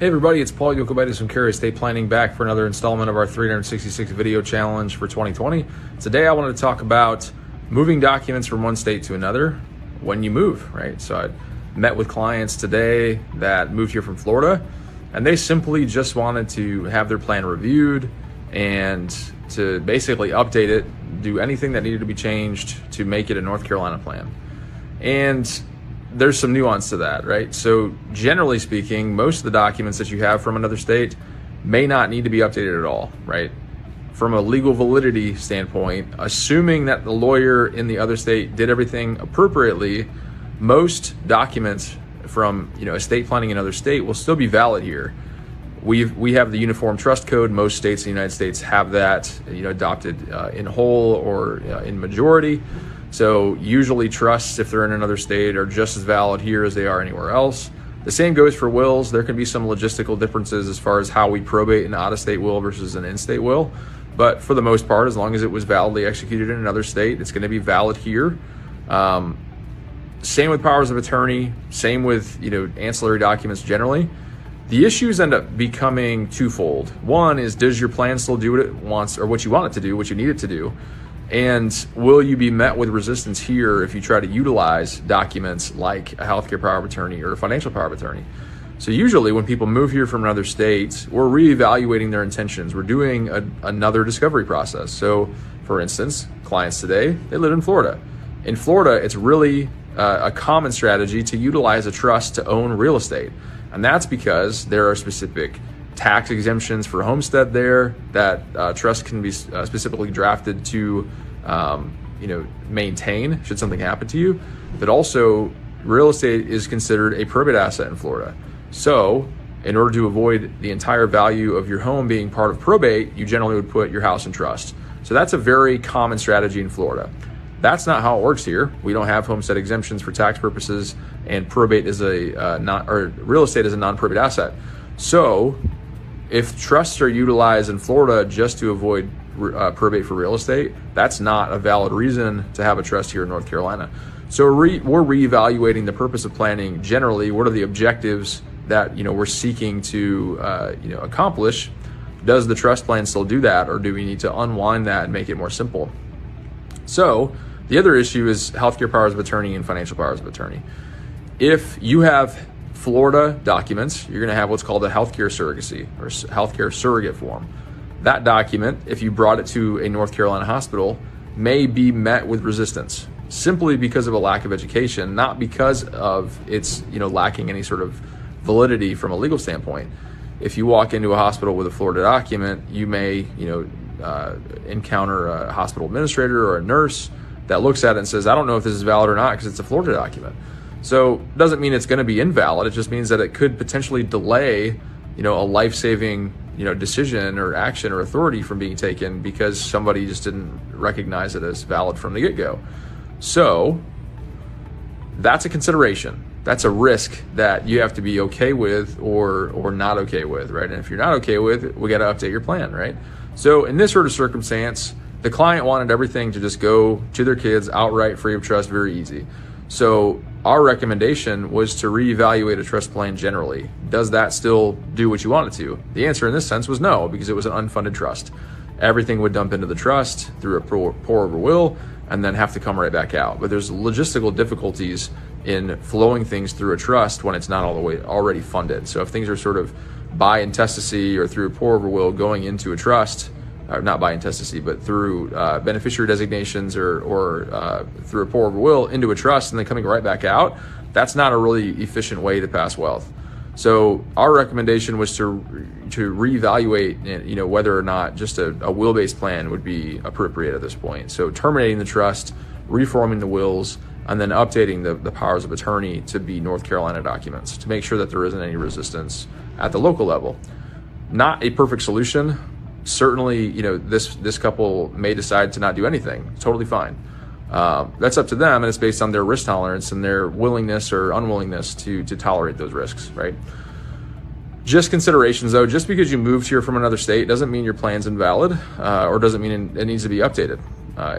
Hey everybody, it's Paul Yokobitis from Cary Estate Planning, back for another installment of our 366 video challenge for 2020. Today I wanted to talk about moving documents from one state to another when you move, right? So I met with clients today that moved here from Florida, and they simply just wanted to have their plan reviewed and to basically update it, do anything that needed to be changed to make it a North Carolina plan. And there's some nuance to that, right? So generally speaking, most of the documents that you have from another state may not need to be updated at all, right? From a legal validity standpoint, assuming that the lawyer in the other state did everything appropriately, most documents from estate planning in another state will still be valid here. We have the Uniform Trust Code. Most states in the United States have that adopted in whole or in majority. So usually trusts, if they're in another state, are just as valid here as they are anywhere else. The same goes for wills. There can be some logistical differences as far as how we probate an out-of-state will versus an in-state will. But for the most part, as long as it was validly executed in another state, it's going to be valid here. Same with powers of attorney, same with ancillary documents generally. The issues end up becoming twofold. One is, does your plan still do what it wants or what you want it to do, what you need it to do? And will you be met with resistance here if you try to utilize documents like a healthcare power of attorney or a financial power of attorney? So usually when people move here from another state, we're reevaluating their intentions. We're doing another discovery process. So for instance, clients today, they live in Florida. In Florida, it's really a common strategy to utilize a trust to own real estate. And that's because there are specific tax exemptions for homestead there that trust can be specifically drafted to maintain should something happen to you. But also real estate is considered a probate asset in Florida. So in order to avoid the entire value of your home being part of probate, you generally would put your house in trust. So that's a very common strategy in Florida. That's not how it works here. We don't have homestead exemptions for tax purposes, and probate is real estate is a non-probate asset. So if trusts are utilized in Florida just to avoid probate for real estate, that's not a valid reason to have a trust here in North Carolina. So we're reevaluating the purpose of planning generally. What are the objectives that we're seeking to accomplish? Does the trust plan still do that, or do we need to unwind that and make it more simple? So the other issue is healthcare powers of attorney and financial powers of attorney. If you have Florida documents, you're going to have what's called a healthcare surrogacy or healthcare surrogate form. That document, if you brought it to a North Carolina hospital, may be met with resistance simply because of a lack of education, not because of its lacking any sort of validity from a legal standpoint. If you walk into a hospital with a Florida document, you may encounter a hospital administrator or a nurse that looks at it and says, I don't know if this is valid or not because it's a Florida document. So it doesn't mean it's going to be invalid. It just means that it could potentially delay, a life-saving, decision or action or authority from being taken because somebody just didn't recognize it as valid from the get-go. So that's a consideration. That's a risk that you have to be okay with or not okay with, right? And if you're not okay with it, we got to update your plan, right? So in this sort of circumstance, the client wanted everything to just go to their kids outright, free of trust, very easy. So our recommendation was to reevaluate a trust plan generally. Does that still do what you want it to? The answer in this sense was no, because it was an unfunded trust. Everything would dump into the trust through a pour over will and then have to come right back out. But there's logistical difficulties in flowing things through a trust when it's not all the way already funded. So if things are sort of by intestacy or through a pour over will going into a trust, not by intestacy, but through beneficiary designations or through a pour over will into a trust and then coming right back out, that's not a really efficient way to pass wealth. So our recommendation was to reevaluate, whether or not just a will-based plan would be appropriate at this point. So terminating the trust, reforming the wills, and then updating the powers of attorney to be North Carolina documents to make sure that there isn't any resistance at the local level. Not a perfect solution. Certainly, this couple may decide to not do anything. Totally fine. That's up to them, and it's based on their risk tolerance and their willingness or unwillingness to tolerate those risks, right? Just considerations though, just because you moved here from another state doesn't mean your plan's invalid or doesn't mean it needs to be updated.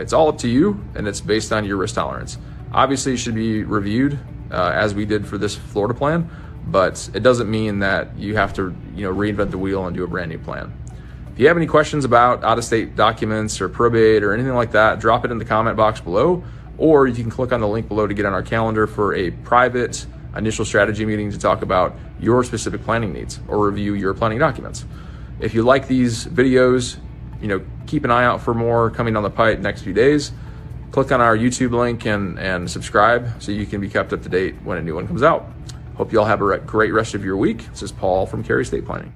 It's all up to you, and it's based on your risk tolerance. Obviously, it should be reviewed as we did for this Florida plan, but it doesn't mean that you have to, reinvent the wheel and do a brand new plan. If you have any questions about out-of-state documents or probate or anything like that, drop it in the comment box below, or you can click on the link below to get on our calendar for a private initial strategy meeting to talk about your specific planning needs or review your planning documents. If you like these videos, keep an eye out for more coming on the pipe next few days. Click on our YouTube link and subscribe so you can be kept up to date when a new one comes out. Hope you all have a great rest of your week. This is Paul from Cary Estate Planning.